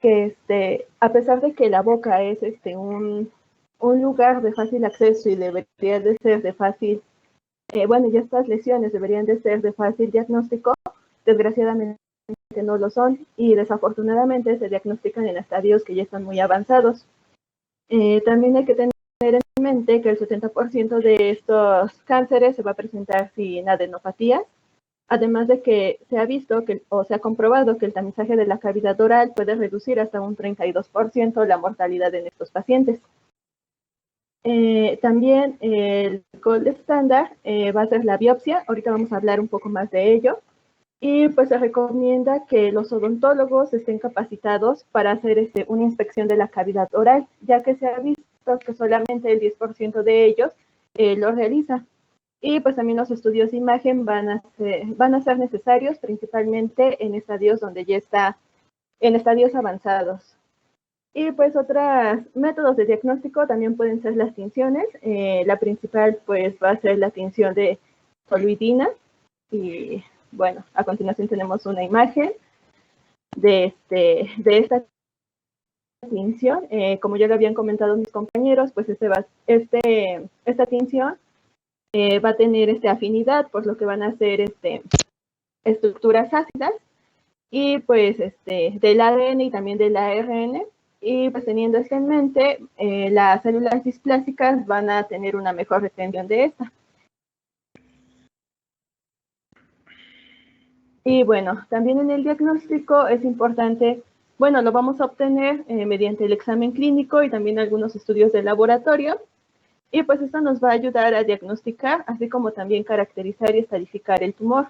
que a pesar de que la boca es un lugar de fácil acceso y debería de ser de fácil, bueno, ya estas lesiones deberían de ser de fácil diagnóstico, desgraciadamente no lo son y desafortunadamente se diagnostican en estadios que ya están muy avanzados. También hay que tener en mente que el 70% de estos cánceres se va a presentar sin adenopatías, además de que se ha visto o se ha comprobado que el tamizaje de la cavidad oral puede reducir hasta un 32% la mortalidad en estos pacientes. También el gold estándar va a ser la biopsia, ahorita vamos a hablar un poco más de ello, y pues se recomienda que los odontólogos estén capacitados para hacer una inspección de la cavidad oral, ya que se ha visto que solamente el 10% de ellos lo realiza. Y pues también los estudios de imagen van a ser necesarios, principalmente en estadios donde ya está, en estadios avanzados. Y pues otros métodos de diagnóstico también pueden ser las tinciones. La principal pues va a ser la tinción de toluidina. Y bueno, a continuación tenemos una imagen de esta tinción. Como ya lo habían comentado mis compañeros, pues esta tinción va a tener afinidad, por lo que van a ser estructuras ácidas y pues del ADN y también del ARN. Y pues teniendo esto en mente, las células displásicas van a tener una mejor retención de esta. Y bueno, también en el diagnóstico es importante, bueno, lo vamos a obtener mediante el examen clínico y también algunos estudios de laboratorio. Y pues esto nos va a ayudar a diagnosticar, así como también caracterizar y estadificar el tumor.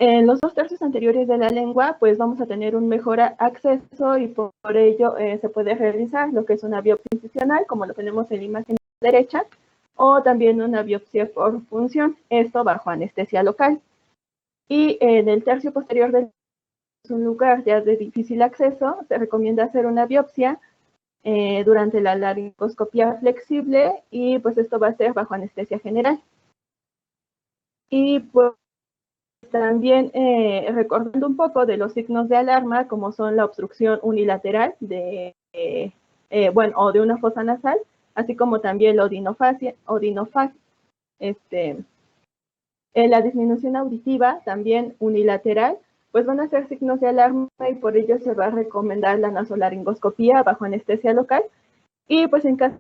En los 2 tercios anteriores de la lengua, pues vamos a tener un mejor acceso y por ello se puede realizar lo que es una biopsia incisional, como lo tenemos en la imagen derecha, o también una biopsia por punción, esto bajo anestesia local. Y en el tercio posterior del es un lugar ya de difícil acceso, se recomienda hacer una biopsia durante la laringoscopía flexible y pues esto va a ser bajo anestesia general. Y pues también recordando un poco de los signos de alarma, como son la obstrucción unilateral o de una fosa nasal, así como también la odinofagia, la disminución auditiva, también unilateral, pues van a ser signos de alarma y por ello se va a recomendar la nasolaringoscopía bajo anestesia local. Y pues en caso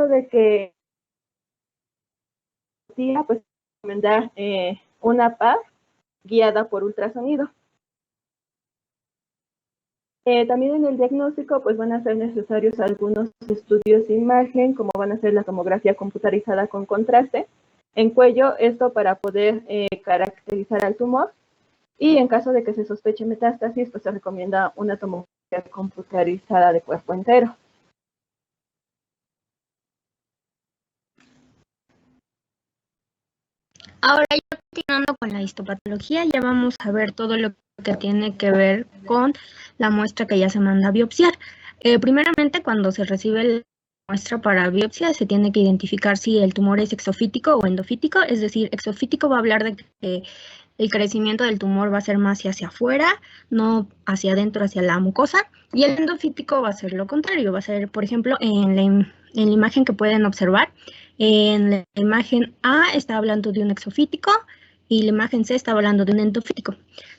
de que pues recomendar una PAF guiada por ultrasonido. También en el diagnóstico pues van a ser necesarios algunos estudios de imagen, como van a ser la tomografía computarizada con contraste en cuello, esto para poder caracterizar al tumor, y en caso de que se sospeche metástasis, pues se recomienda una tomografía computarizada de cuerpo entero. Ahora ya continuando con la histopatología, ya vamos a ver todo lo que tiene que ver con la muestra que ya se manda a biopsiar. Primeramente, cuando se recibe la muestra para biopsia, se tiene que identificar si el tumor es exofítico o endofítico, es decir, exofítico va a hablar de que el crecimiento del tumor va a ser más hacia afuera, no hacia adentro, hacia la mucosa, y el endofítico va a ser lo contrario, va a ser, por ejemplo, en la imagen que pueden observar, en la imagen A está hablando de un exofítico y la imagen C está hablando de un endofítico.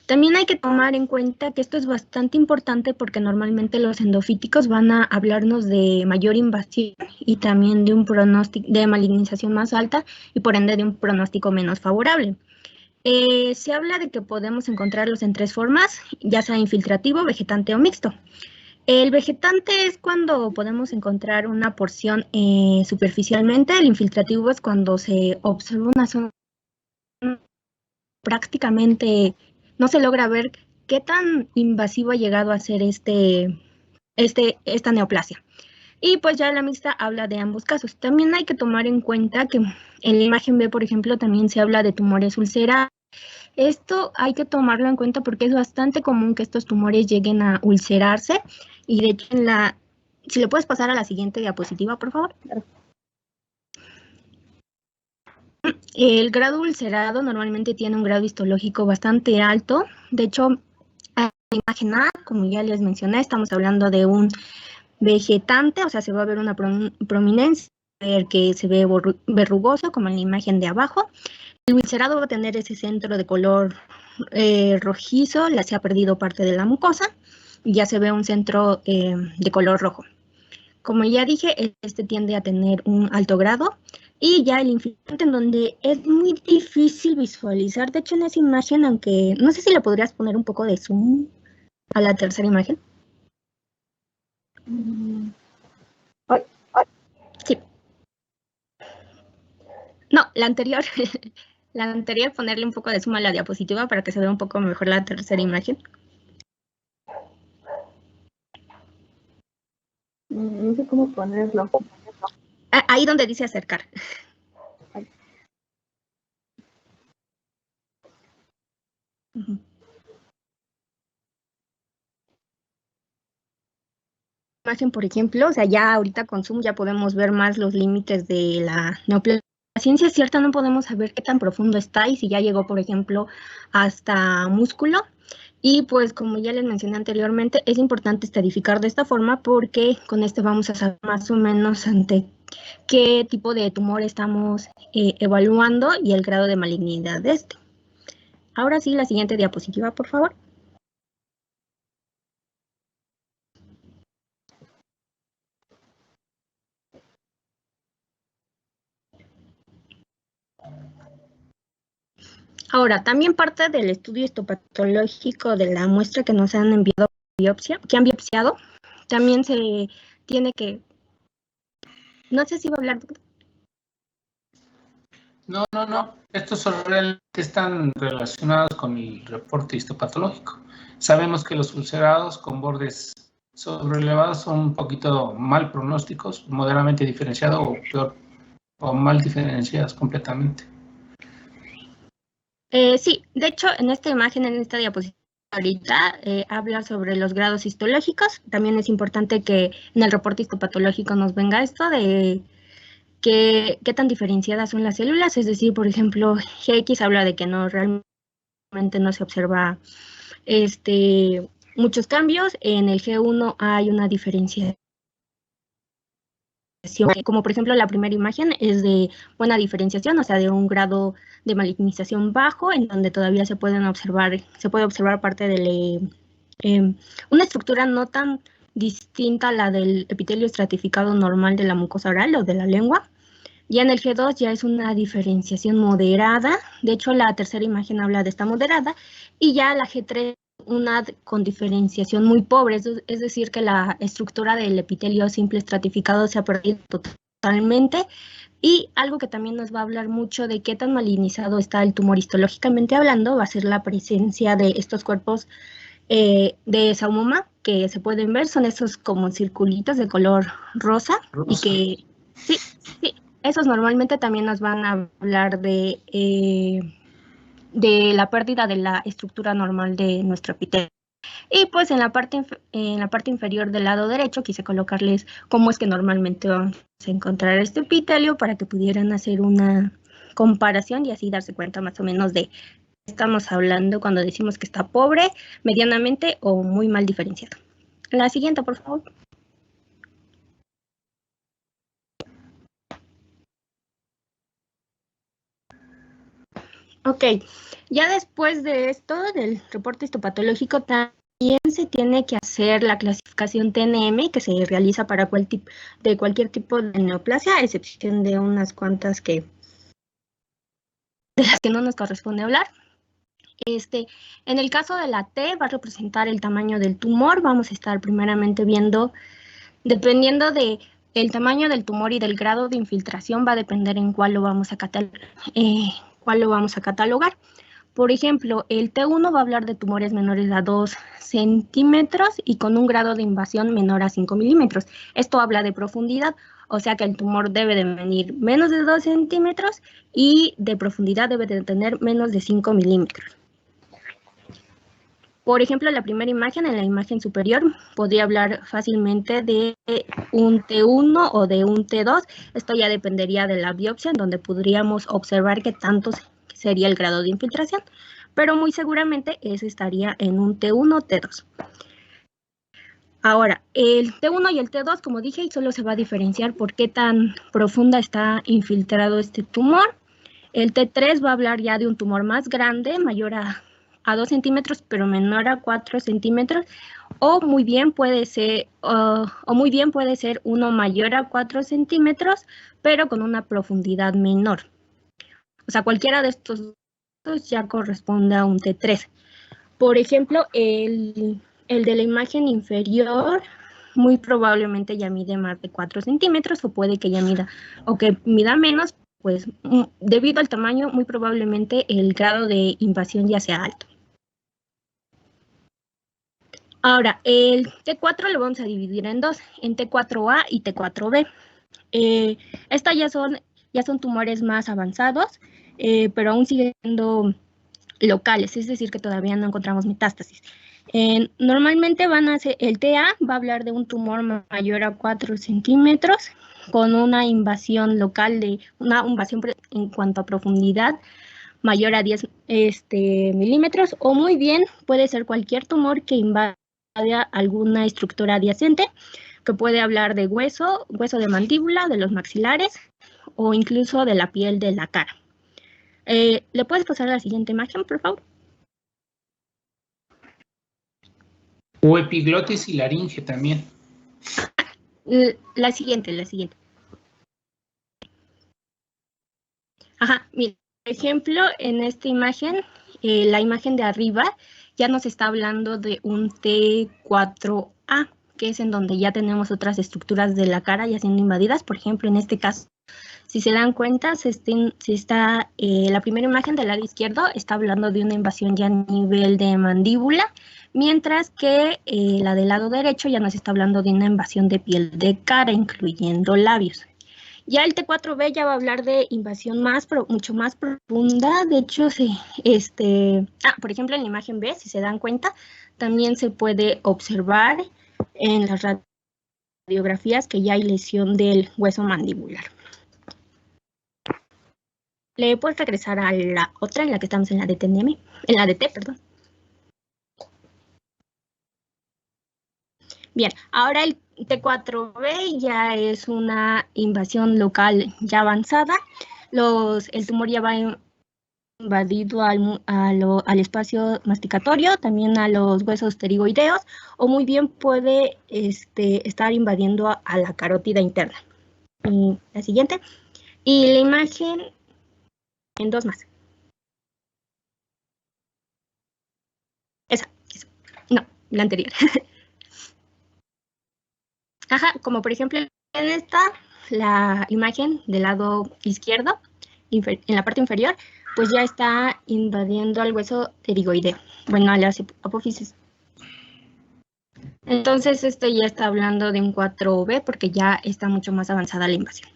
También hay que tomar en cuenta que esto es bastante importante porque normalmente los endofíticos van a hablarnos de mayor invasión y también de un pronóstico de malignización más alta y por ende de un pronóstico menos favorable. Se habla de que podemos encontrarlos en 3 formas, ya sea infiltrativo, vegetante o mixto. El vegetante es cuando podemos encontrar una porción superficialmente, el infiltrativo es cuando se observa una zona prácticamente no se logra ver qué tan invasivo ha llegado a ser esta neoplasia. Y pues ya la mixta habla de ambos casos. También hay que tomar en cuenta que en la imagen B, por ejemplo, también se habla de tumores ulcerados. Esto hay que tomarlo en cuenta porque es bastante común que estos tumores lleguen a ulcerarse y de hecho si le puedes pasar a la siguiente diapositiva, por favor. El grado ulcerado normalmente tiene un grado histológico bastante alto, de hecho imagen A, como ya les mencioné, estamos hablando de un vegetante, o sea, se va a ver una prominencia, que se ve verrugoso, como en la imagen de abajo. El viscerado va a tener ese centro de color rojizo, se ha perdido parte de la mucosa, y ya se ve un centro de color rojo. Como ya dije, este tiende a tener un alto grado, y ya el infiltrante, en donde es muy difícil visualizar. De hecho, en esa imagen, aunque no sé si le podrías poner un poco de zoom a la tercera imagen. Sí. No, la anterior. La anterior, ponerle un poco de zoom a la diapositiva para que se vea un poco mejor la tercera imagen. No sé cómo ponerlo. Ahí donde dice acercar. Uh-huh. Imagen, por ejemplo, o sea, ya ahorita con zoom ya podemos ver más los límites de la neoplasia. La ciencia es cierta, no podemos saber qué tan profundo está y si ya llegó, por ejemplo, hasta músculo. Y pues como ya les mencioné anteriormente, es importante estadificar de esta forma porque con este vamos a saber más o menos ante qué tipo de tumor estamos evaluando y el grado de malignidad de este. Ahora sí, la siguiente diapositiva, por favor. Ahora, también parte del estudio histopatológico de la muestra que nos han enviado biopsia, que han biopsiado, también se tiene que... No sé si va a hablar... No. Estos realmente están relacionados con el reporte histopatológico. Sabemos que los ulcerados con bordes sobrelevados son un poquito mal pronósticos, moderadamente diferenciados o peor, o mal diferenciados completamente. Sí, de hecho, en esta imagen, en esta diapositiva ahorita, habla sobre los grados histológicos. También es importante que en el reporte histopatológico nos venga esto de qué tan diferenciadas son las células. Es decir, por ejemplo, GX habla de que no realmente no se observa muchos cambios. En el G1 hay una diferenciación, como por ejemplo la primera imagen es de buena diferenciación, o sea, de un grado de malignización bajo, en donde todavía se puede observar parte de una estructura no tan distinta a la del epitelio estratificado normal de la mucosa oral o de la lengua. Ya en el G2 ya es una diferenciación moderada, de hecho la tercera imagen habla de esta moderada, y ya la G3 una con diferenciación muy pobre, es decir, que la estructura del epitelio simple estratificado se ha perdido totalmente. Y algo que también nos va a hablar mucho de qué tan malignizado está el tumor histológicamente hablando va a ser la presencia de estos cuerpos de Saumoma que se pueden ver, son esos como circulitos de color rosa. Y que sí, esos normalmente también nos van a hablar de la pérdida de la estructura normal de nuestro epitelio. Y pues en la parte inferior del lado derecho quise colocarles cómo es que normalmente vamos a encontrar este epitelio para que pudieran hacer una comparación y así darse cuenta más o menos de qué estamos hablando cuando decimos que está pobre, medianamente o muy mal diferenciado. La siguiente, por favor. Ok, ya después de esto, del reporte histopatológico, también se tiene que hacer la clasificación TNM, que se realiza para cualquier tipo de neoplasia, a excepción de unas cuantas de las que no nos corresponde hablar. En el caso de la T, va a representar el tamaño del tumor. Vamos a estar primeramente viendo, dependiendo de el tamaño del tumor y del grado de infiltración, va a depender en cuál lo vamos a catalogar. Por ejemplo, el T1 va a hablar de tumores menores a 2 centímetros y con un grado de invasión menor a 5 milímetros. Esto habla de profundidad, o sea que el tumor debe de medir menos de 2 centímetros y de profundidad debe de tener menos de 5 milímetros. Por ejemplo, la primera imagen, en la imagen superior, podría hablar fácilmente de un T1 o de un T2. Esto ya dependería de la biopsia, en donde podríamos observar qué tanto sería el grado de infiltración. pero muy seguramente ese estaría en un T1 o T2. Ahora, el T1 y el T2, como dije, solo se va a diferenciar por qué tan profunda está infiltrado este tumor. El T3 va a hablar ya de un tumor más grande, mayor a 2 centímetros, pero menor a 4 centímetros, o muy bien puede ser uno mayor a 4 centímetros, pero con una profundidad menor. O sea, cualquiera de estos dos ya corresponde a un T3. Por ejemplo, el de la imagen inferior muy probablemente ya mide más de 4 centímetros, o puede que ya mida, o que mida menos, pues debido al tamaño, muy probablemente el grado de invasión ya sea alto. Ahora, el T4 lo vamos a dividir en dos, en T4A y T4B. Estas ya son tumores más avanzados, pero aún siguen siendo locales, es decir, que todavía no encontramos metástasis. Normalmente el TA va a hablar de un tumor mayor a 4 centímetros con una invasión local una invasión en cuanto a profundidad mayor a 10 milímetros, o muy bien puede ser cualquier tumor que invada alguna estructura adyacente, que puede hablar de hueso de mandíbula, de los maxilares o incluso de la piel de la cara. ¿Le puedes pasar a la siguiente imagen, por favor? O epiglotis y laringe también. La siguiente. Ajá, mira, por ejemplo, en esta imagen, la imagen de arriba ya nos está hablando de un T4A, que es en donde ya tenemos otras estructuras de la cara ya siendo invadidas. Por ejemplo, en este caso, si se dan cuenta, la primera imagen del lado izquierdo está hablando de una invasión ya a nivel de mandíbula, mientras que la del lado derecho ya nos está hablando de una invasión de piel de cara, incluyendo labios. Ya el T4B ya va a hablar de invasión mucho más profunda. De hecho, por ejemplo, en la imagen B, si se dan cuenta, también se puede observar en las radiografías que ya hay lesión del hueso mandibular. ¿Le puedes regresar a la otra, en la que estamos en la de T, perdón? Bien, ahora el T4B ya es una invasión local ya avanzada. El tumor ya va invadido al espacio masticatorio, también a los huesos pterigoideos, o muy bien puede estar invadiendo a la carótida interna. Y la siguiente. Y la imagen en dos más. Esa. No, la anterior. Ajá, como por ejemplo en esta, la imagen del lado izquierdo, en la parte inferior, pues ya está invadiendo al hueso pterigoideo, bueno, a las apófisis. Entonces esto ya está hablando de un 4B porque ya está mucho más avanzada la invasión.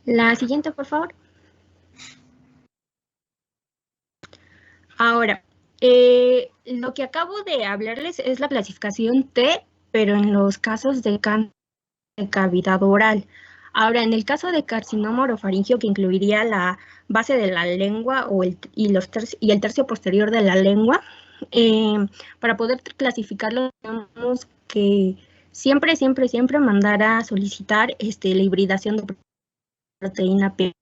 La siguiente, por favor. Ahora, lo que acabo de hablarles es la clasificación T, pero en los casos de cáncer de cavidad oral. Ahora, en el caso de carcinoma orofaringio, que incluiría la base de la lengua y el tercio posterior de la lengua, para poder clasificarlo tenemos que siempre mandar a solicitar la hibridación de proteína P10.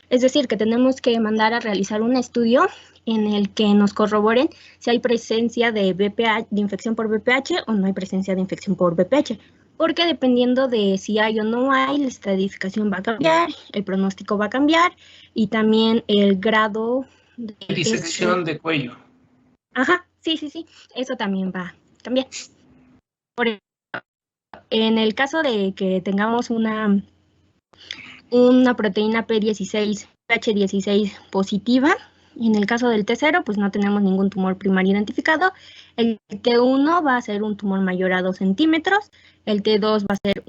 Es decir, que tenemos que mandar a realizar un estudio en el que nos corroboren si hay presencia de infección por VPH o no hay presencia de infección por VPH. Porque dependiendo de si hay o no hay, la estratificación va a cambiar, el pronóstico va a cambiar y también el grado de disección de cuello. Ajá, sí, eso también va a cambiar. Por ejemplo, en el caso de que tengamos una proteína P16, H16 positiva, en el caso del T0, pues no tenemos ningún tumor primario identificado. El T1 va a ser un tumor mayor a 2 centímetros. El T2 va a ser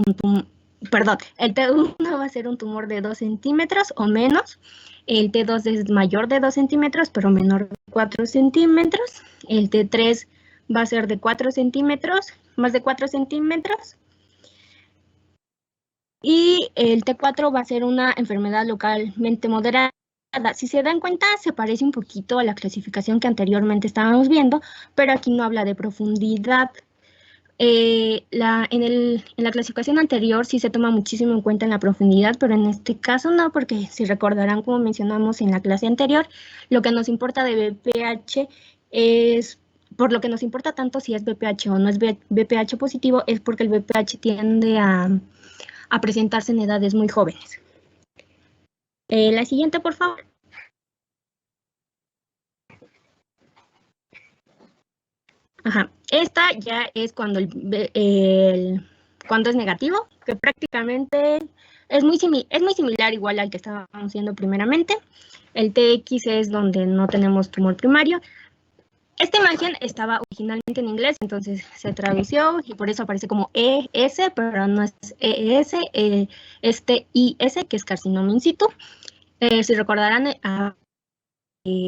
el T1 va a ser un tumor de 2 centímetros o menos. El T2 es mayor de 2 centímetros, pero menor de 4 centímetros. El T3 va a ser de 4 centímetros, más de 4 centímetros. Y el T4 va a ser una enfermedad localmente moderada Si se dan cuenta, se parece un poquito a la clasificación que anteriormente estábamos viendo, pero aquí no habla de profundidad. En la clasificación anterior sí se toma muchísimo en cuenta en la profundidad, pero en este caso no, porque si recordarán, como mencionamos en la clase anterior, lo que nos importa de BPH es, por lo que nos importa tanto si es BPH o no es BPH positivo, es porque el BPH tiende a presentarse en edades muy jóvenes. La siguiente, por favor. Ajá. Esta ya es cuando cuando es negativo, que prácticamente es muy similar igual al que estábamos viendo primeramente. El TX es donde no tenemos tumor primario. Esta imagen estaba originalmente en inglés, entonces se tradució y por eso aparece como ES, pero no es ES, es TIS, que es carcinoma in situ. Si recordarán,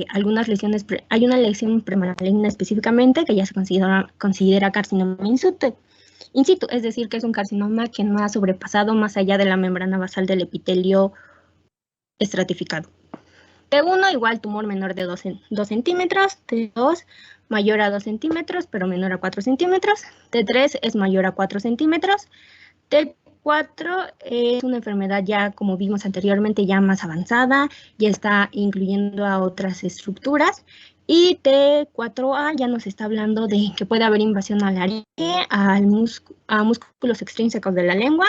algunas lesiones, hay una lesión premaligna específicamente que ya se considera carcinoma in situ, es decir, que es un carcinoma que no ha sobrepasado más allá de la membrana basal del epitelio estratificado. T1 igual tumor menor de 2 centímetros, T2 mayor a 2 centímetros, pero menor a 4 centímetros, T3 es mayor a 4 centímetros, T4 es una enfermedad ya, como vimos anteriormente, ya más avanzada, ya está incluyendo a otras estructuras, y T4A ya nos está hablando de que puede haber invasión a la laringe, a músculos extrínsecos de la lengua,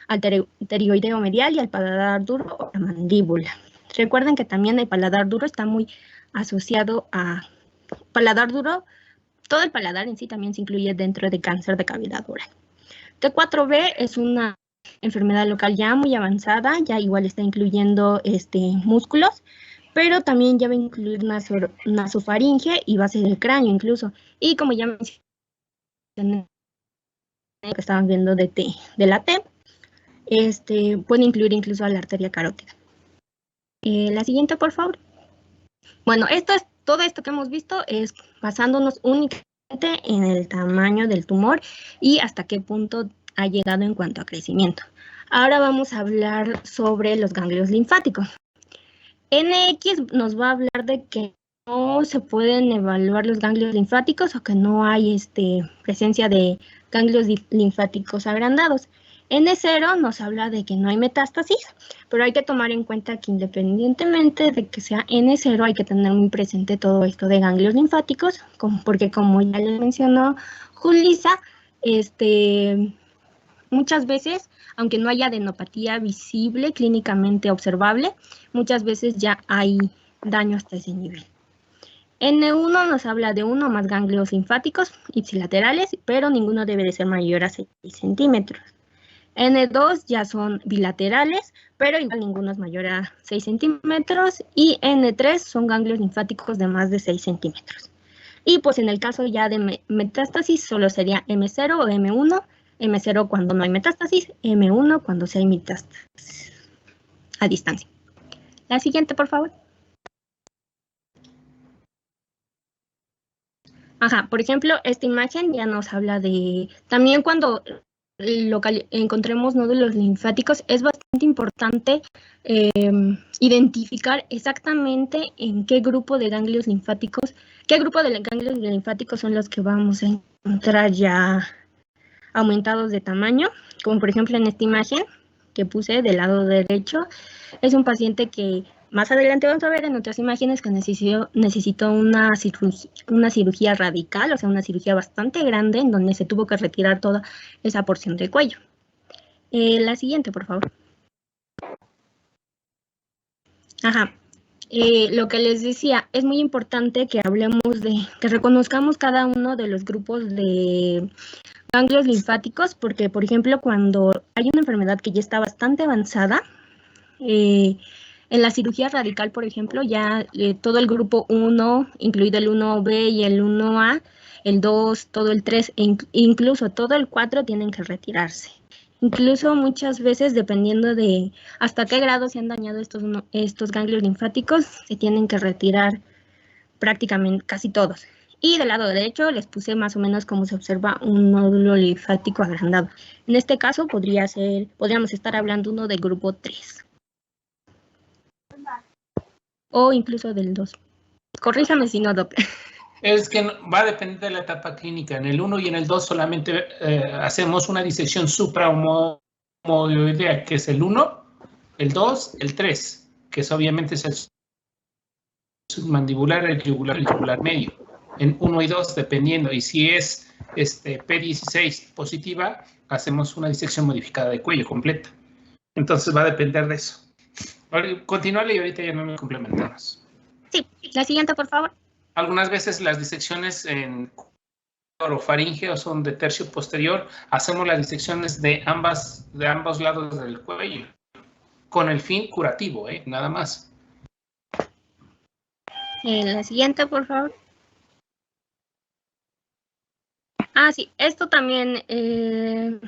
al pterigoideo medial y al paladar duro o la mandíbula. Recuerden que también el paladar duro está muy asociado a paladar duro. Todo el paladar en sí también se incluye dentro de cáncer de cavidad oral. T4B es una enfermedad local ya muy avanzada, ya igual está incluyendo músculos, pero también ya va a incluir nasofaringe y base del cráneo incluso. Y como ya mencioné, que estaban viendo de la T, puede incluir incluso a la arteria carótida. La siguiente, por favor. Bueno, todo esto que hemos visto es basándonos únicamente en el tamaño del tumor y hasta qué punto ha llegado en cuanto a crecimiento. Ahora vamos a hablar sobre los ganglios linfáticos. NX nos va a hablar de que no se pueden evaluar los ganglios linfáticos o que no hay presencia de ganglios linfáticos agrandados. N0 nos habla de que no hay metástasis, pero hay que tomar en cuenta que independientemente de que sea N0, hay que tener muy presente todo esto de ganglios linfáticos, porque como ya les mencionó Julissa, muchas veces, aunque no haya adenopatía visible, clínicamente observable, muchas veces ya hay daño hasta ese nivel. N1 nos habla de uno o más ganglios linfáticos ipsilaterales, pero ninguno debe de ser mayor a 6 centímetros. N2 ya son bilaterales, pero igual ninguno es mayor a 6 centímetros. Y N3 son ganglios linfáticos de más de 6 centímetros. Y pues en el caso ya de metástasis solo sería M0 o M1. M0 cuando no hay metástasis, M1 cuando sí hay metástasis a distancia. La siguiente, por favor. Ajá, por ejemplo, esta imagen ya nos habla de, también cuando encontremos nódulos linfáticos, es bastante importante identificar exactamente en qué grupo de ganglios linfáticos, son los que vamos a encontrar ya aumentados de tamaño, como por ejemplo en esta imagen que puse del lado derecho, es un paciente que más adelante vamos a ver en otras imágenes que necesitó una cirugía radical, o sea, una cirugía bastante grande en donde se tuvo que retirar toda esa porción del cuello. La siguiente, por favor. Ajá. Lo que les decía, es muy importante que que reconozcamos cada uno de los grupos de ganglios linfáticos, porque, por ejemplo, cuando hay una enfermedad que ya está bastante avanzada, en la cirugía radical, por ejemplo, ya todo el grupo 1, incluido el 1B y el 1A, el 2, todo el 3, e incluso todo el 4 tienen que retirarse. Incluso muchas veces, dependiendo de hasta qué grado se han dañado estos ganglios linfáticos, se tienen que retirar prácticamente casi todos. Y del lado derecho les puse más o menos cómo se observa un nódulo linfático agrandado. En este caso podríamos estar hablando uno del grupo 3. o incluso del 2. Corríjame si no, doctor. Es que va a depender de la etapa clínica. En el 1 y en el 2 solamente hacemos una disección suprahomoidea, que es el 1, el 2, el 3, que es obviamente es el submandibular, el yugular medio. En 1 y 2, dependiendo. Y si es P16 positiva, hacemos una disección modificada de cuello completa. Entonces va a depender de eso. Continuarle y ahorita ya no me complementamos. Sí, la siguiente, por favor. Algunas veces las disecciones en orofaringeo son de tercio posterior. Hacemos las disecciones de ambos lados del cuello, con el fin curativo, nada más. La siguiente, por favor. Sí, esto también es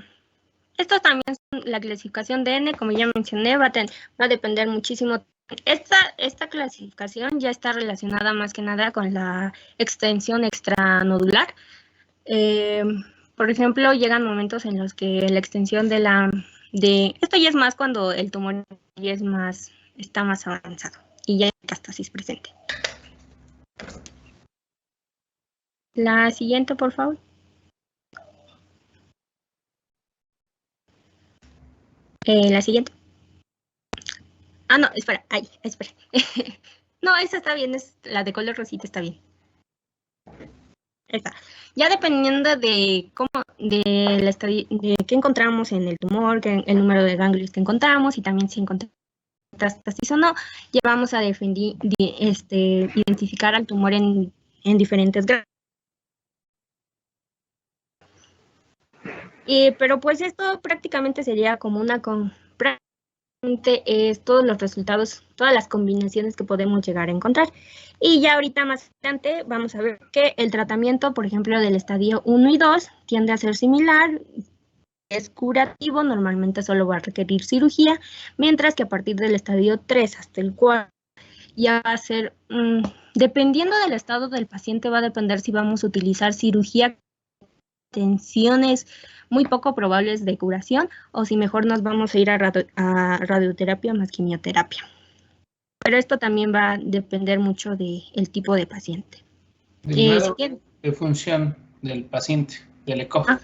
la clasificación de N, como ya mencioné, va a depender muchísimo. Esta clasificación ya está relacionada más que nada con la extensión extranodular. Por ejemplo, llegan momentos en los que la extensión esto ya es más cuando el tumor ya está más avanzado y ya hay metástasis presente. La siguiente, por favor. La siguiente. No, espera. No, esa está bien, es la de color rosita, está bien. Esta. Ya dependiendo de qué encontramos en el tumor, el número de ganglios que encontramos y también si encontramos metástasis o no, ya vamos a identificar al tumor en diferentes grados. Pero pues esto prácticamente sería como es todos los resultados, todas las combinaciones que podemos llegar a encontrar. Y ya ahorita más adelante vamos a ver que el tratamiento, por ejemplo, del estadio 1 y 2 tiende a ser similar, es curativo, normalmente solo va a requerir cirugía, mientras que a partir del estadio 3 hasta el 4 ya va a ser, dependiendo del estado del paciente, va a depender si vamos a utilizar cirugía, tensiones muy poco probables de curación o si mejor nos vamos a ir a radioterapia más quimioterapia. Pero esto también va a depender mucho del tipo de paciente. De función del paciente, del ECOG.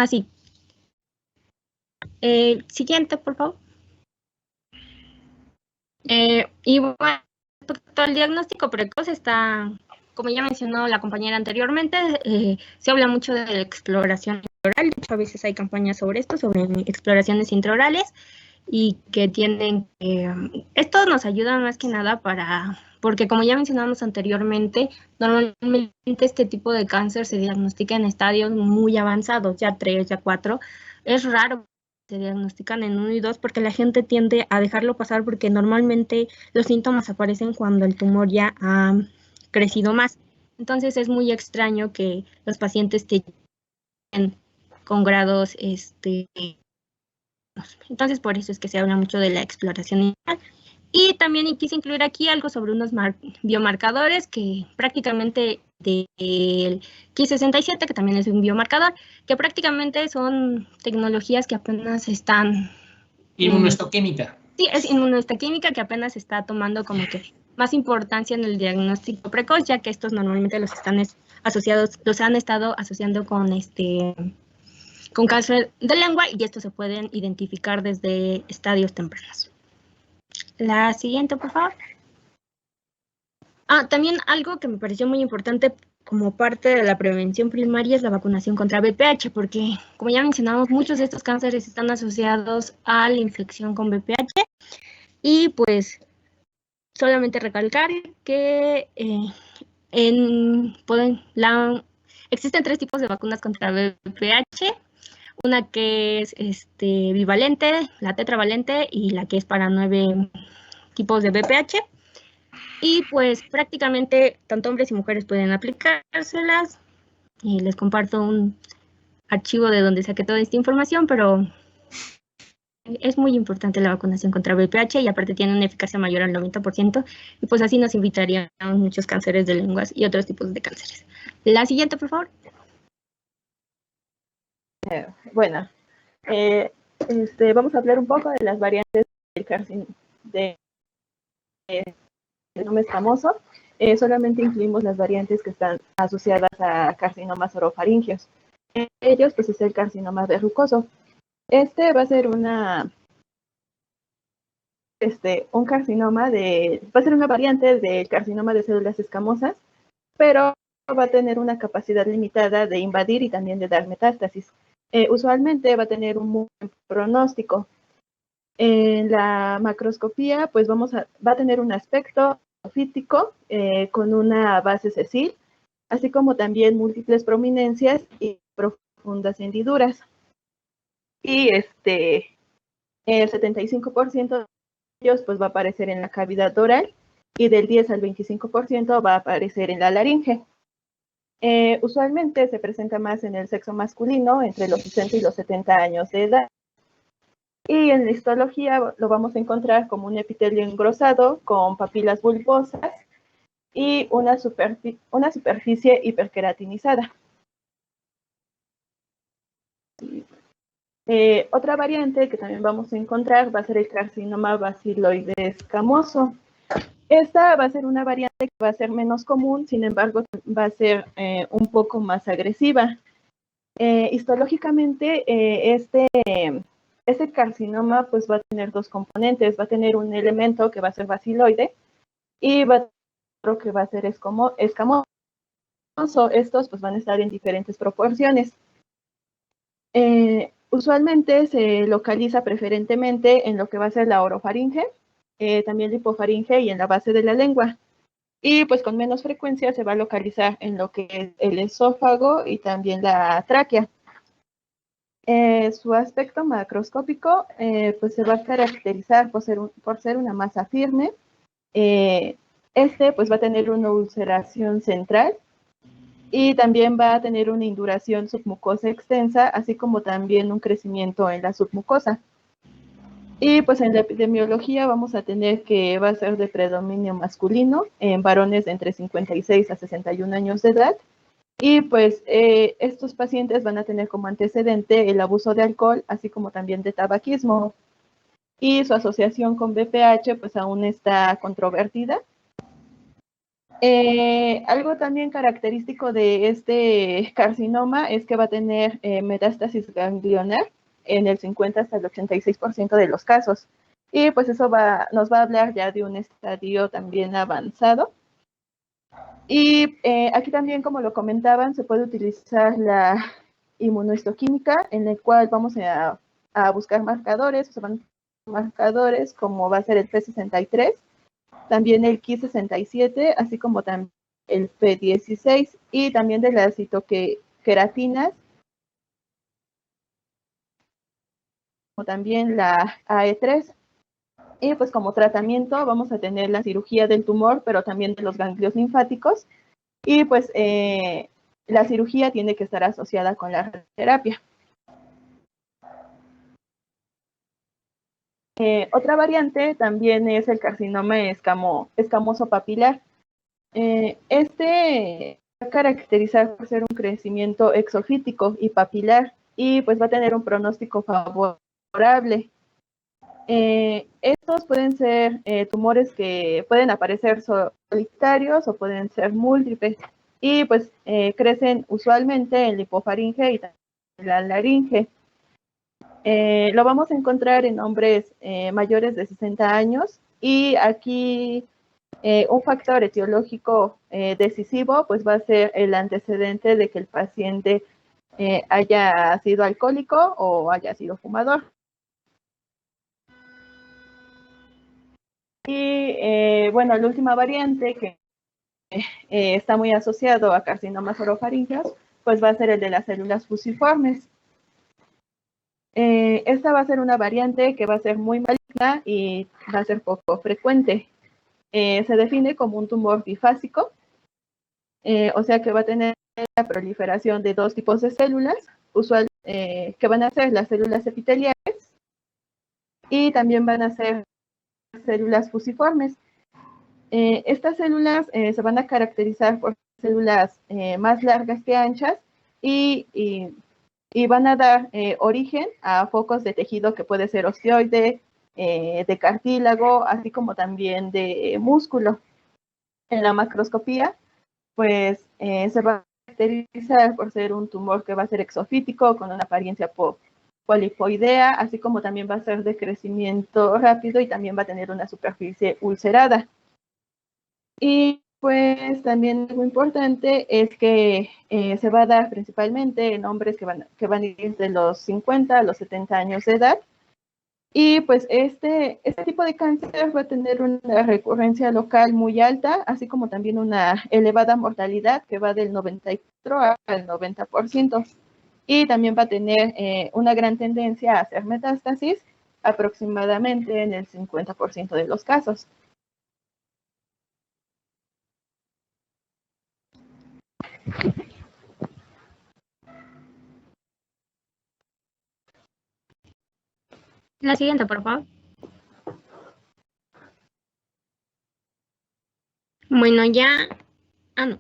Sí. Siguiente, por favor. Y bueno, respecto al diagnóstico precoz está, como ya mencionó la compañera anteriormente, se habla mucho de la exploración intraoral. De hecho, a veces hay campañas sobre esto, sobre exploraciones intraorales, y que esto nos ayuda más que nada porque como ya mencionamos anteriormente, normalmente este tipo de cáncer se diagnostica en estadios muy avanzados, ya 3, ya 4. Es raro que se diagnostican en 1 y 2 porque la gente tiende a dejarlo pasar porque normalmente los síntomas aparecen cuando el tumor ya ha crecido más. Entonces es muy extraño que los pacientes estén con grados entonces, por eso es que se habla mucho de la exploración inicial. Y también quise incluir aquí algo sobre unos biomarcadores que prácticamente del Ki67, que también es un biomarcador, que prácticamente son tecnologías que apenas están... Inmunohistoquímica. Sí, es inmunohistoquímica que apenas está tomando como que más importancia en el diagnóstico precoz, ya que estos normalmente los han estado asociando con cáncer de lengua y estos se pueden identificar desde estadios tempranos. La siguiente, por favor. También algo que me pareció muy importante como parte de la prevención primaria es la vacunación contra VPH, porque como ya mencionamos, muchos de estos cánceres están asociados a la infección con VPH y pues solamente recalcar que existen 3 tipos de vacunas contra VPH. Una que es bivalente, la tetravalente y la que es para 9 tipos de VPH. Y pues prácticamente tanto hombres y mujeres pueden aplicárselas. Y les comparto un archivo de donde saqué toda esta información, pero es muy importante la vacunación contra VPH y aparte tiene una eficacia mayor al 90% y pues así nos evitarían muchos cánceres de lenguas y otros tipos de cánceres. La siguiente, por favor. Bueno, vamos a hablar un poco de las variantes del carcinoma carcinoma escamoso, solamente incluimos las variantes que están asociadas a carcinomas orofaríngeos. Ellos, pues, es el carcinoma verrucoso. Este va a ser un carcinoma va a ser una variante del carcinoma de células escamosas, pero va a tener una capacidad limitada de invadir y también de dar metástasis. Usualmente va a tener un muy buen pronóstico. En la macroscopía, pues va a tener un aspecto fítico con una base sesil, así como también múltiples prominencias y profundas hendiduras. Y el 75% de ellos pues va a aparecer en la cavidad oral y del 10 al 25% va a aparecer en la laringe. Usualmente se presenta más en el sexo masculino, entre los 60 y los 70 años de edad. Y en la histología lo vamos a encontrar como un epitelio engrosado con papilas bulbosas y una superficie hiperqueratinizada. Otra variante que también vamos a encontrar va a ser el carcinoma basiloide escamoso. Esta va a ser una variante que va a ser menos común, sin embargo, va a ser un poco más agresiva. Histológicamente, este carcinoma pues va a tener dos componentes, va a tener un elemento que va a ser basiloide y va a tener otro que va a ser escamoso. Estos pues van a estar en diferentes proporciones. Usualmente se localiza preferentemente en lo que va a ser la orofaringe, también la hipofaringe y en la base de la lengua. Y pues con menos frecuencia se va a localizar en lo que es el esófago y también la tráquea. Su aspecto macroscópico pues se va a caracterizar por ser una masa firme. Pues va a tener una ulceración central y también va a tener una induración submucosa extensa, así como también un crecimiento en la submucosa. Y pues en la epidemiología vamos a tener que va a ser de predominio masculino en varones de entre 56 a 61 años de edad. Y pues estos pacientes van a tener como antecedente el abuso de alcohol, así como también de tabaquismo. Y su asociación con BPH pues aún está controvertida. Algo también característico de este carcinoma es que va a tener metástasis ganglionar en el 50 hasta el 86% de los casos. Y pues eso nos va a hablar ya de un estadio también avanzado. Y aquí también, como lo comentaban, se puede utilizar la inmunohistoquímica, en el cual vamos a buscar marcadores, o sea, marcadores como va a ser el P63, también el Ki67, así como también el P16 y también de las citoqueratinas, como también la AE3. Y pues como tratamiento vamos a tener la cirugía del tumor, pero también de los ganglios linfáticos. Y pues la cirugía tiene que estar asociada con la radioterapia. Otra variante también es el carcinoma escamoso papilar. Este va a caracterizar por ser un crecimiento exofítico y papilar y pues va a tener un pronóstico favorable. Estos pueden ser tumores que pueden aparecer solitarios o pueden ser múltiples y pues crecen usualmente en la hipofaringe y en la laringe. Lo vamos a encontrar en hombres mayores de 60 años y aquí un factor etiológico decisivo pues va a ser el antecedente de que el paciente haya sido alcohólico o haya sido fumador. Y bueno, la última variante que está muy asociado a carcinomas orofaríngeos, pues va a ser el de las células fusiformes. Esta va a ser una variante que va a ser muy maligna y va a ser poco frecuente. Se define como un tumor bifásico, o sea que va a tener la proliferación de dos tipos de células, usualmente que van a ser las células epiteliales y también van a ser células fusiformes. Estas células se van a caracterizar por células más largas que anchas y van a dar origen a focos de tejido que puede ser osteoide, de cartílago, así como también de músculo. en la macroscopía, pues se va a caracterizar por ser un tumor que va a ser exofítico, con una apariencia polipoidea, así como también va a ser de crecimiento rápido y también va a tener una superficie ulcerada. Y pues también algo importante es que se va a dar principalmente en hombres que van a ir de los 50 a los 70 años de edad. Y pues este tipo de cáncer va a tener una recurrencia local muy alta, así como también una elevada mortalidad que va del 94 al 90%. Y también va a tener una gran tendencia a hacer metástasis, aproximadamente en el 50% de los casos. La siguiente, por favor. Bueno, ya... Ah, no.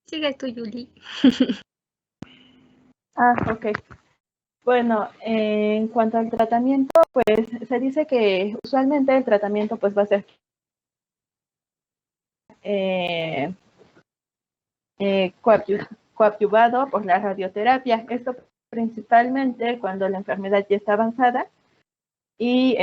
Sigue tú, Julie. Ok. Bueno, en cuanto al tratamiento, pues se dice que usualmente el tratamiento pues va a ser coadyuvado por la radioterapia. Esto principalmente cuando la enfermedad ya está avanzada. Y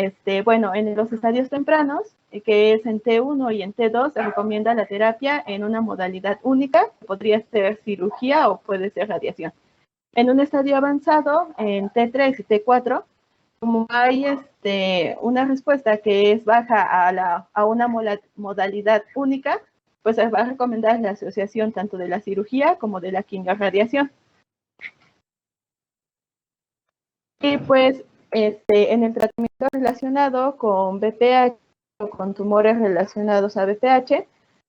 bueno, en los estadios tempranos, que es en T1 y en T2, se recomienda la terapia en una modalidad única, podría ser cirugía o puede ser radiación. En un estadio avanzado, en T3 y T4, como hay una respuesta que es baja a una modalidad única, pues se va a recomendar la asociación tanto de la cirugía como de la quimiorradiación. Y pues en el tratamiento relacionado con BPH o con tumores relacionados a BPH,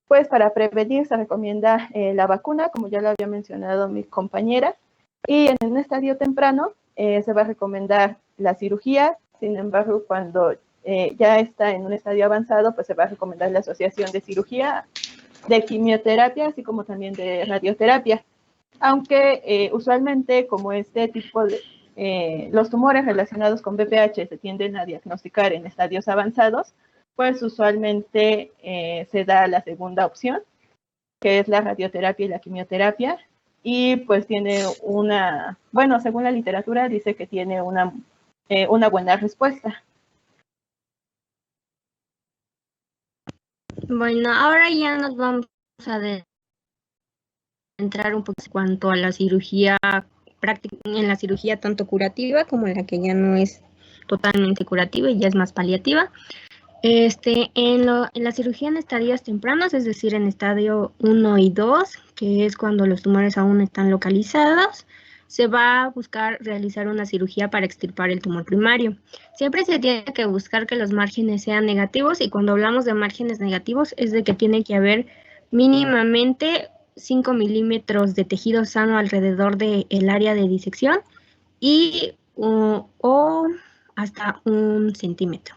pues para prevenir se recomienda la vacuna, como ya lo había mencionado mi compañera, y en un estadio temprano se va a recomendar la cirugía. Sin embargo, cuando ya está en un estadio avanzado, pues se va a recomendar la asociación de cirugía, de quimioterapia, así como también de radioterapia. Aunque usualmente como este tipo de los tumores relacionados con BPH se tienden a diagnosticar en estadios avanzados, pues usualmente se da la segunda opción, que es la radioterapia y la quimioterapia, y pues tiene bueno, según la literatura dice que tiene una buena respuesta. Bueno, ahora ya nos vamos a entrar un poco en cuanto a la cirugía práctica, en la cirugía tanto curativa como en la que ya no es totalmente curativa y ya es más paliativa. En la cirugía en estadios tempranos, es decir, en estadio 1 y 2, que es cuando los tumores aún están localizados, se va a buscar realizar una cirugía para extirpar el tumor primario. Siempre se tiene que buscar que los márgenes sean negativos, y cuando hablamos de márgenes negativos es de que tiene que haber mínimamente 5 milímetros de tejido sano alrededor del área de disección y o hasta 1 centímetro.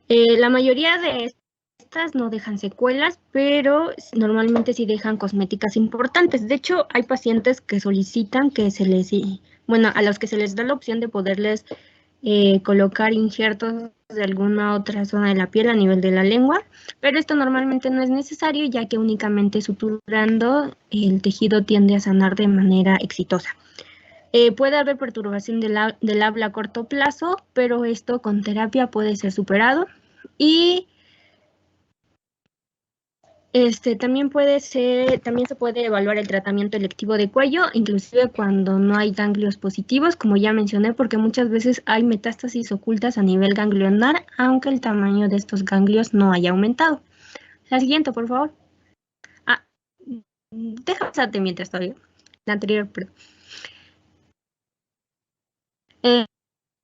La mayoría de estas no dejan secuelas, pero normalmente sí dejan cosméticas importantes. De hecho, hay pacientes que solicitan que a los que se les da la opción de poderles colocar injertos de alguna otra zona de la piel a nivel de la lengua, pero esto normalmente no es necesario, ya que únicamente suturando el tejido tiende a sanar de manera exitosa. Puede haber perturbación del habla a corto plazo, pero esto con terapia puede ser superado. Y también se puede evaluar el tratamiento electivo de cuello, inclusive cuando no hay ganglios positivos, como ya mencioné, porque muchas veces hay metástasis ocultas a nivel ganglionar, aunque el tamaño de estos ganglios no haya aumentado. La siguiente, por favor. Déjame pasarte mientras todavía. La anterior, perdón.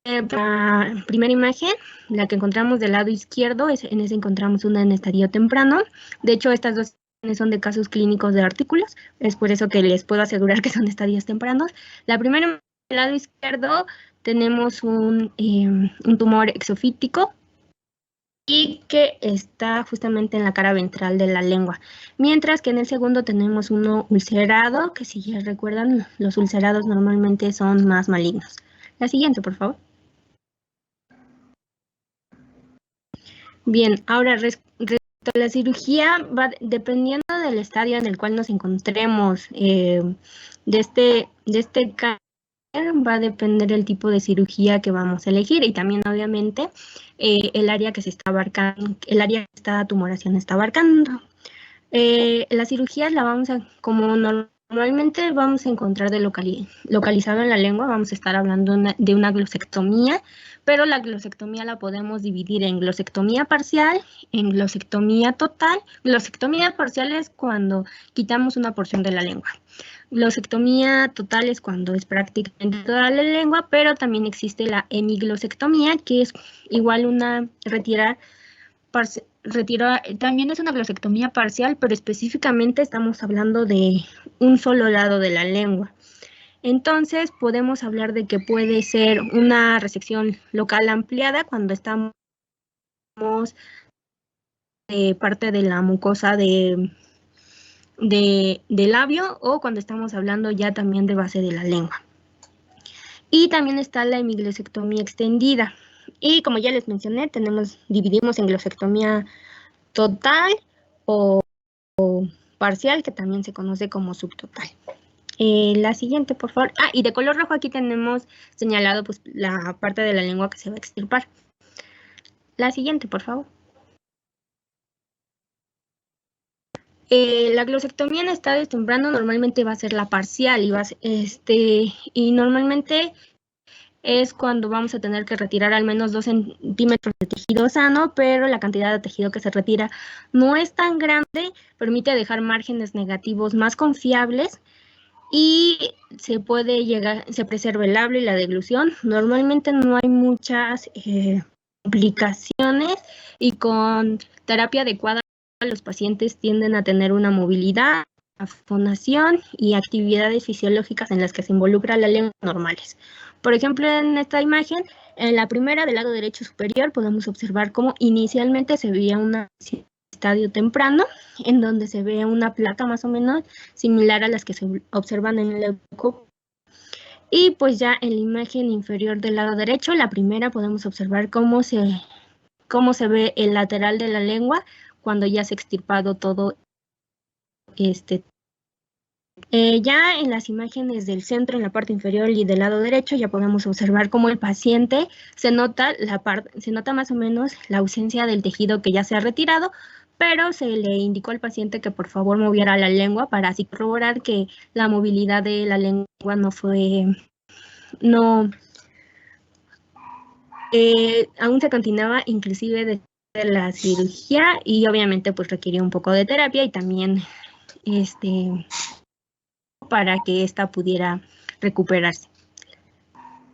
La primera imagen, la que encontramos del lado izquierdo, en esa encontramos una en estadio temprano. De hecho, estas dos son de casos clínicos de artículos, es por eso que les puedo asegurar que son estadios tempranos. La primera, del lado izquierdo, tenemos un tumor exofítico y que está justamente en la cara ventral de la lengua. Mientras que en el segundo tenemos uno ulcerado, que si ya recuerdan, los ulcerados normalmente son más malignos. La siguiente, por favor. Bien, ahora respecto a la cirugía, va dependiendo del estadio en el cual nos encontremos de este caso, va a depender el tipo de cirugía que vamos a elegir y también obviamente el área que se está abarcando, el área que esta tumoración está abarcando. La cirugía la vamos a, como normalmente vamos a encontrar localizado en la lengua, vamos a estar hablando de una glosectomía, pero la glosectomía la podemos dividir en glosectomía parcial, en glosectomía total. Glosectomía parcial es cuando quitamos una porción de la lengua. Glosectomía total es cuando es prácticamente toda la lengua, pero también existe la hemiglosectomía, que es igual una retirar, también es una glosectomía parcial, pero específicamente estamos hablando de un solo lado de la lengua. Entonces podemos hablar de que puede ser una resección local ampliada cuando estamos parte de la mucosa de labio o cuando estamos hablando ya también de base de la lengua. Y también está la hemiglosectomía extendida. Y como ya les mencioné, dividimos en glosectomía total o parcial, que también se conoce como subtotal. La siguiente, por favor. Y de color rojo aquí tenemos señalado pues la parte de la lengua que se va a extirpar. La siguiente, por favor. La glosectomía en estadios tempranos normalmente va a ser la parcial y normalmente es cuando vamos a tener que retirar al menos 2 centímetros de tejido sano, pero la cantidad de tejido que se retira no es tan grande, permite dejar márgenes negativos más confiables y se preserva el habla y la deglución. Normalmente no hay muchas complicaciones y con terapia adecuada los pacientes tienden a tener una movilidad, fonación y actividades fisiológicas en las que se involucra la lengua normales. Por ejemplo, en esta imagen, en la primera del lado derecho superior, podemos observar cómo inicialmente se veía un estadio temprano, en donde se ve una placa más o menos similar a las que se observan en el leucopenia. Y pues ya en la imagen inferior del lado derecho, la primera, podemos observar cómo se ve el lateral de la lengua cuando ya se ha extirpado todo ya en las imágenes del centro, en la parte inferior y del lado derecho, ya podemos observar cómo el paciente se nota más o menos la ausencia del tejido que ya se ha retirado, pero se le indicó al paciente que por favor moviera la lengua para así corroborar que la movilidad de la lengua aún se continuaba inclusive de la cirugía y obviamente pues requirió un poco de terapia y también para que ésta pudiera recuperarse.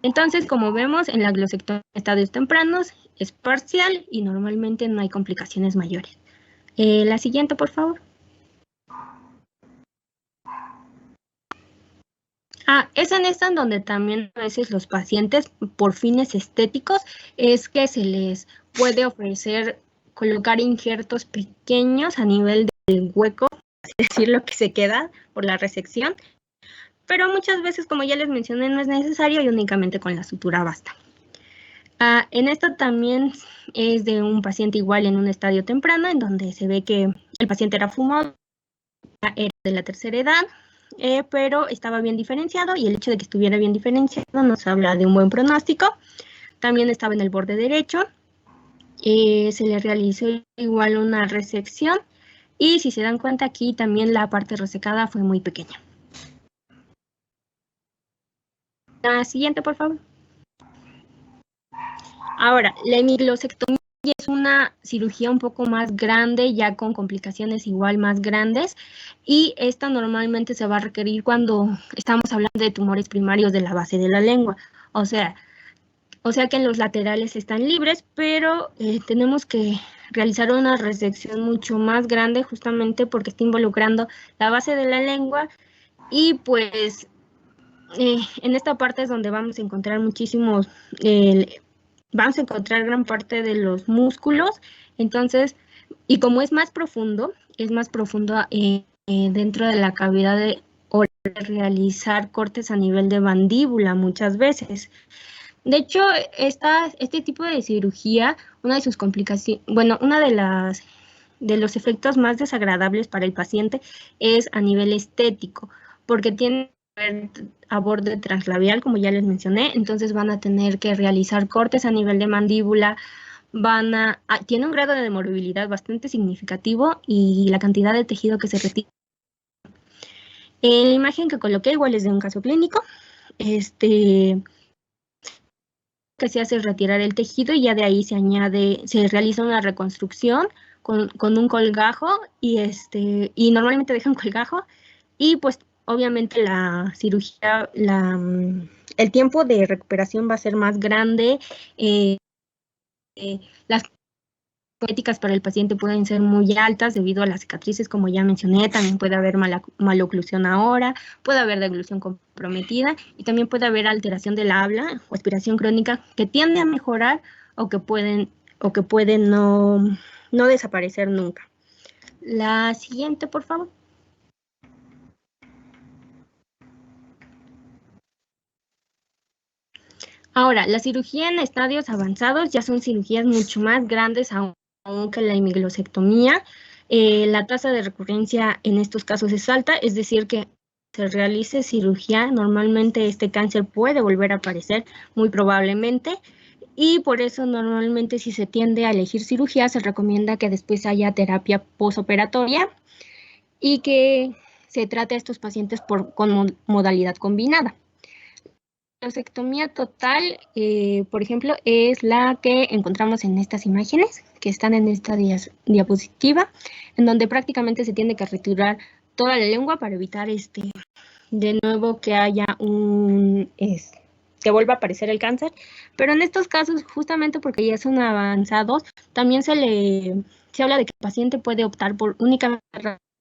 Entonces, como vemos, en la glosectomía en estadios tempranos es parcial y normalmente no hay complicaciones mayores. La siguiente, por favor. Es en esta en donde también a veces los pacientes, por fines estéticos, es que se les puede ofrecer colocar injertos pequeños a nivel del hueco, es decir, lo que se queda por la resección, pero muchas veces, como ya les mencioné, no es necesario y únicamente con la sutura basta. En esta también es de un paciente igual en un estadio temprano, en donde se ve que el paciente era fumador, era de la tercera edad, pero estaba bien diferenciado y el hecho de que estuviera bien diferenciado nos habla de un buen pronóstico. También estaba en el borde derecho, se le realizó igual una resección y si se dan cuenta aquí también la parte resecada fue muy pequeña. La siguiente, por favor. Ahora, la hemiglosectomía es una cirugía un poco más grande, ya con complicaciones igual más grandes, y esta normalmente se va a requerir cuando estamos hablando de tumores primarios de la base de la lengua. O sea que los laterales están libres, pero tenemos que realizar una resección mucho más grande justamente porque está involucrando la base de la lengua y pues en esta parte es donde vamos a encontrar vamos a encontrar gran parte de los músculos, entonces, y como es más profundo dentro de la cavidad de realizar cortes a nivel de mandíbula muchas veces. De hecho, este tipo de cirugía, una de sus complicaciones, bueno, una de los efectos más desagradables para el paciente es a nivel estético, porque tiene a borde translabial, como ya les mencioné, entonces van a tener que realizar cortes a nivel de mandíbula, tiene un grado de movilidad bastante significativo y la cantidad de tejido que se retira. En la imagen que coloqué igual es de un caso clínico, que se hace retirar el tejido y ya de ahí se realiza una reconstrucción con un colgajo y normalmente dejan colgajo y pues obviamente la cirugía, el tiempo de recuperación va a ser más grande, las éticas para el paciente pueden ser muy altas debido a las cicatrices, como ya mencioné, también puede haber maloclusión ahora, puede haber deglución comprometida y también puede haber alteración de la habla o aspiración crónica que tiende a mejorar o que pueden no desaparecer nunca. La siguiente, por favor. Ahora, la cirugía en estadios avanzados ya son cirugías mucho más grandes aún que la hemiglosectomía. La tasa de recurrencia en estos casos es alta, es decir, que se realice cirugía, normalmente este cáncer puede volver a aparecer, muy probablemente, y por eso normalmente si se tiende a elegir cirugía, se recomienda que después haya terapia posoperatoria y que se trate a estos pacientes con modalidad combinada. La mastectomía total, por ejemplo, es la que encontramos en estas imágenes que están en esta diapositiva, en donde prácticamente se tiene que retirar toda la lengua para evitar de nuevo que haya que vuelva a aparecer el cáncer. Pero en estos casos, justamente porque ya son avanzados, también se habla de que el paciente puede optar por únicamente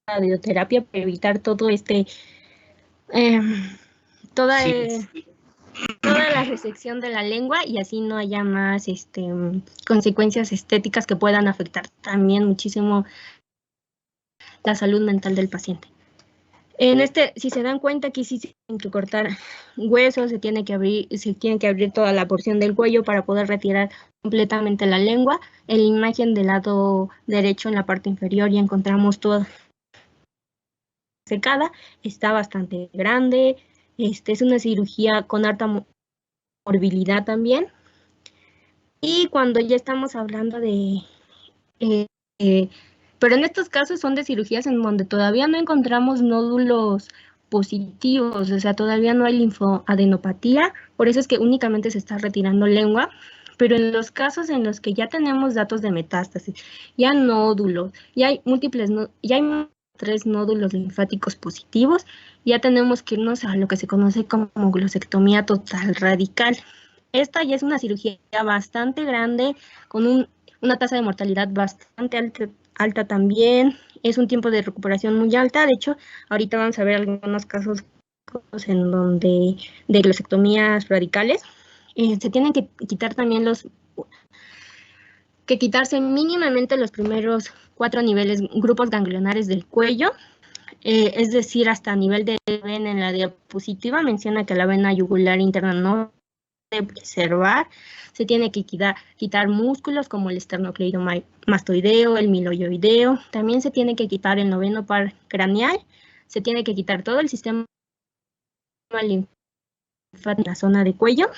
radioterapia para evitar todo toda la resección de la lengua y así no haya más consecuencias estéticas que puedan afectar también muchísimo la salud mental del paciente. Si se dan cuenta, aquí sí se tienen que cortar huesos, se tiene que abrir toda la porción del cuello para poder retirar completamente la lengua. En la imagen del lado derecho, en la parte inferior, ya encontramos toda secada, está bastante grande. Es una cirugía con alta morbilidad también. Y cuando ya estamos hablando pero en estos casos son de cirugías en donde todavía no encontramos nódulos positivos, o sea, todavía no hay linfoadenopatía, por eso es que únicamente se está retirando lengua, pero en los casos en los que ya tenemos datos de metástasis, ya nódulos, ya hay 3 nódulos linfáticos positivos, ya tenemos que irnos a lo que se conoce como glosectomía total radical. Esta ya es una cirugía bastante grande, con una tasa de mortalidad bastante alta también, es un tiempo de recuperación muy alta. De hecho, ahorita vamos a ver algunos casos en donde de glosectomías radicales. Se tienen que quitar también quitarse mínimamente los primeros 4 grupos ganglionares del cuello, es decir, hasta nivel de vena. En la diapositiva menciona que la vena yugular interna no preservar, se tiene que quitar músculos como el esternocleidomastoideo, el miloioideo, también se tiene que quitar el noveno par craneal, se tiene que quitar todo el sistema linfático en la zona de cuello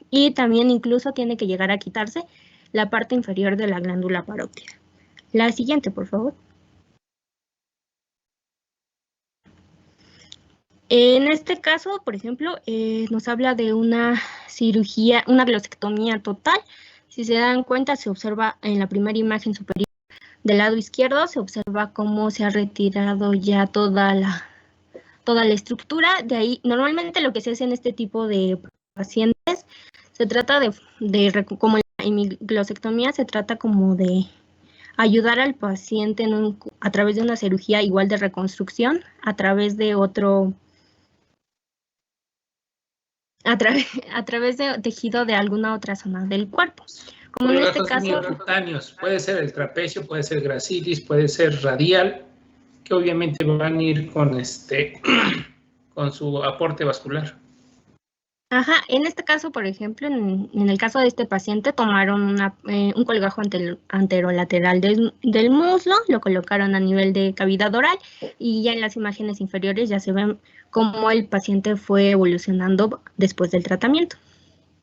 y también incluso tiene que llegar a quitarse la parte inferior de la glándula parótida. La siguiente, por favor. En este caso, por ejemplo, nos habla de una cirugía, una glosectomía total. Si se dan cuenta, se observa en la primera imagen superior del lado izquierdo, se observa cómo se ha retirado ya toda la estructura. De ahí, normalmente lo que se hace en este tipo de pacientes, se trata como en la hemiglosectomía, se trata como de ayudar al paciente a través de una cirugía igual de reconstrucción, a través de tejido de alguna otra zona del cuerpo. Como en este caso, cutáneos, puede ser el trapecio, puede ser gracilis, puede ser radial, que obviamente van a ir con su aporte vascular. Ajá, en este caso, por ejemplo, en el caso de este paciente, tomaron un colgajo anterolateral del muslo, lo colocaron a nivel de cavidad oral y ya en las imágenes inferiores ya se ven cómo el paciente fue evolucionando después del tratamiento,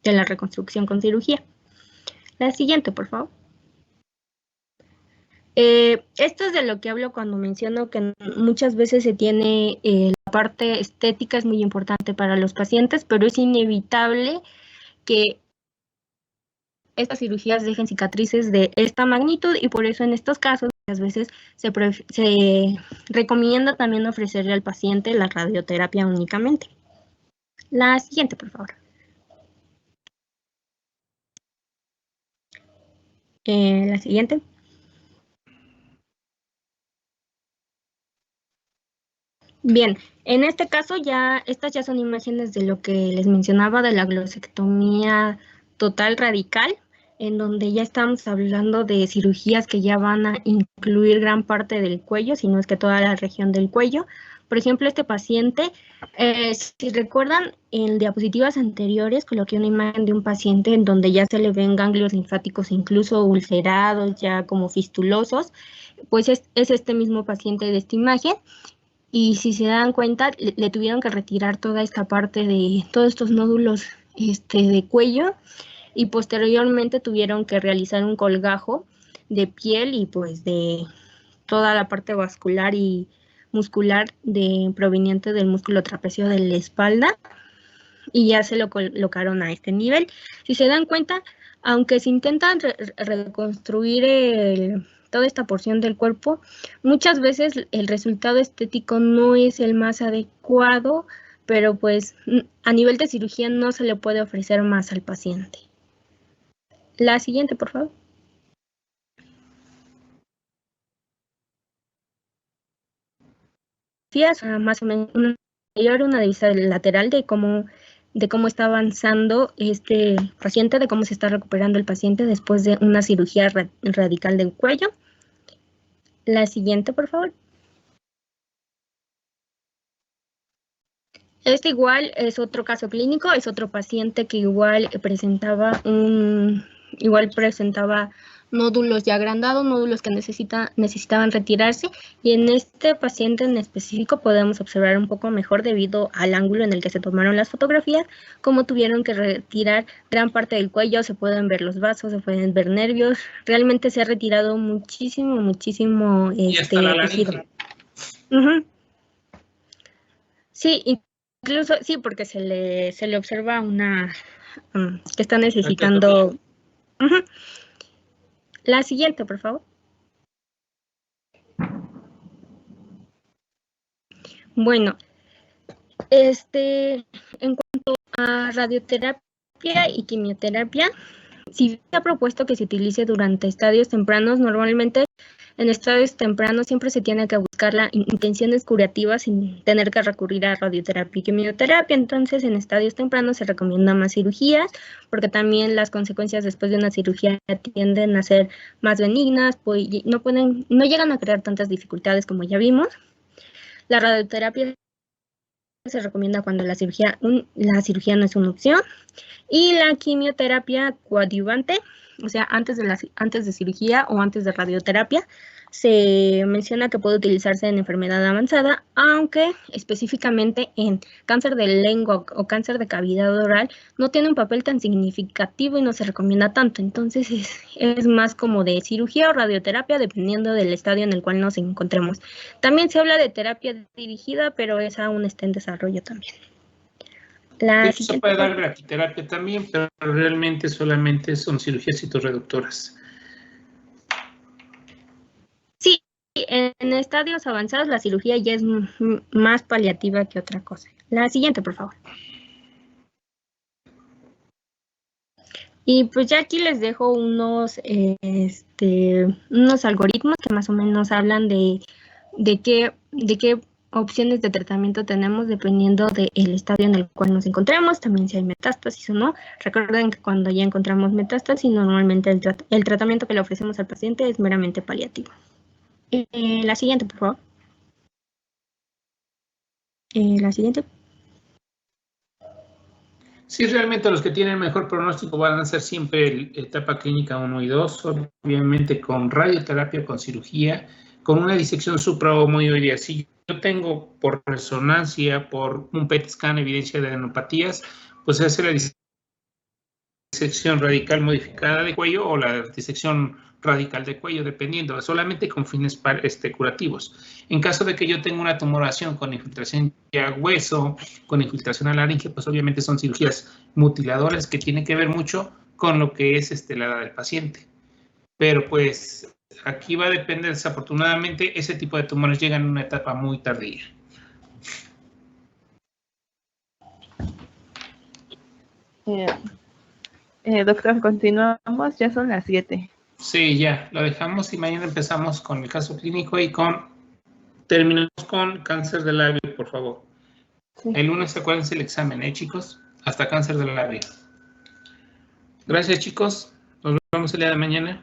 de la reconstrucción con cirugía. La siguiente, por favor. Esto es de lo que hablo cuando menciono que muchas veces se tiene la parte estética es muy importante para los pacientes, pero es inevitable que estas cirugías dejen cicatrices de esta magnitud y por eso en estos casos muchas veces se recomienda también ofrecerle al paciente la radioterapia únicamente. La siguiente, por favor. La siguiente. Bien, en este caso estas ya son imágenes de lo que les mencionaba de la glosectomía total radical, en donde ya estamos hablando de cirugías que ya van a incluir gran parte del cuello, si no es que toda la región del cuello. Por ejemplo, este paciente, si recuerdan, en diapositivas anteriores coloqué una imagen de un paciente en donde ya se le ven ganglios linfáticos incluso ulcerados, ya como fistulosos, pues es este mismo paciente de esta imagen. Y si se dan cuenta, le tuvieron que retirar toda esta parte de todos estos nódulos de cuello y posteriormente tuvieron que realizar un colgajo de piel y pues de toda la parte vascular y muscular proveniente del músculo trapecio de la espalda y ya se lo colocaron a este nivel. Si se dan cuenta, aunque se intentan reconstruir toda esta porción del cuerpo, muchas veces el resultado estético no es el más adecuado, pero pues a nivel de cirugía no se le puede ofrecer más al paciente. La siguiente, por favor. Más o menos una divisa lateral de cómo está avanzando este paciente, de cómo se está recuperando el paciente después de una cirugía radical del cuello. La siguiente, por favor. Este igual es otro caso clínico, es otro paciente que igual presentaba nódulos ya agrandados, nódulos que necesitaban retirarse, y en este paciente en específico podemos observar un poco mejor debido al ángulo en el que se tomaron las fotografías, cómo tuvieron que retirar gran parte del cuello, se pueden ver los vasos, se pueden ver nervios, realmente se ha retirado muchísimo tejido. Sí, incluso, sí, porque se le observa que está necesitando. La siguiente, por favor. Bueno, en cuanto a radioterapia y quimioterapia, sí se ha propuesto que se utilice durante estadios tempranos. Normalmente en estadios tempranos siempre se tiene que buscar las intenciones curativas sin tener que recurrir a radioterapia y quimioterapia. Entonces, en estadios tempranos se recomienda más cirugías, porque también las consecuencias después de una cirugía tienden a ser más benignas, pues no llegan a crear tantas dificultades como ya vimos. La radioterapia se recomienda cuando la cirugía no es una opción, y la quimioterapia coadyuvante, o sea, antes de cirugía o antes de radioterapia, se menciona que puede utilizarse en enfermedad avanzada, aunque específicamente en cáncer de lengua o cáncer de cavidad oral no tiene un papel tan significativo y no se recomienda tanto. Entonces es más como de cirugía o radioterapia dependiendo del estadio en el cual nos encontremos. También se habla de terapia dirigida, pero esa aún está en desarrollo también. Se puede dar brachiterapia también, pero realmente solamente son cirugías citoreductoras. Sí, en estadios avanzados la cirugía ya es más paliativa que otra cosa. La siguiente, por favor. Y pues ya aquí les dejo unos algoritmos que más o menos hablan de qué opciones de tratamiento tenemos dependiendo del estadio en el cual nos encontremos, también si hay metástasis o no. Recuerden que cuando ya encontramos metástasis, normalmente el tratamiento que le ofrecemos al paciente es meramente paliativo. La siguiente, por favor. La siguiente. Sí, realmente los que tienen mejor pronóstico van a ser siempre etapa clínica 1 y 2, obviamente con radioterapia, con cirugía, con una disección supraomoidoidea. Si yo tengo por resonancia, por un PET scan, evidencia de adenopatías, pues se hace la disección radical modificada de cuello o la disección radical de cuello, dependiendo, solamente con fines curativos. En caso de que yo tenga una tumoración con infiltración ya hueso, con infiltración a laringe, pues obviamente son cirugías mutiladoras que tienen que ver mucho con lo que es la edad del paciente. Pero pues aquí va a depender, desafortunadamente, ese tipo de tumores llegan en una etapa muy tardía. Doctor, continuamos, ya son las 7. Sí, ya, lo dejamos y mañana empezamos con el caso clínico y terminamos con cáncer de labio, por favor. Sí. El lunes acuérdense el examen, chicos, hasta cáncer de labio. Gracias, chicos. Nos vemos el día de mañana.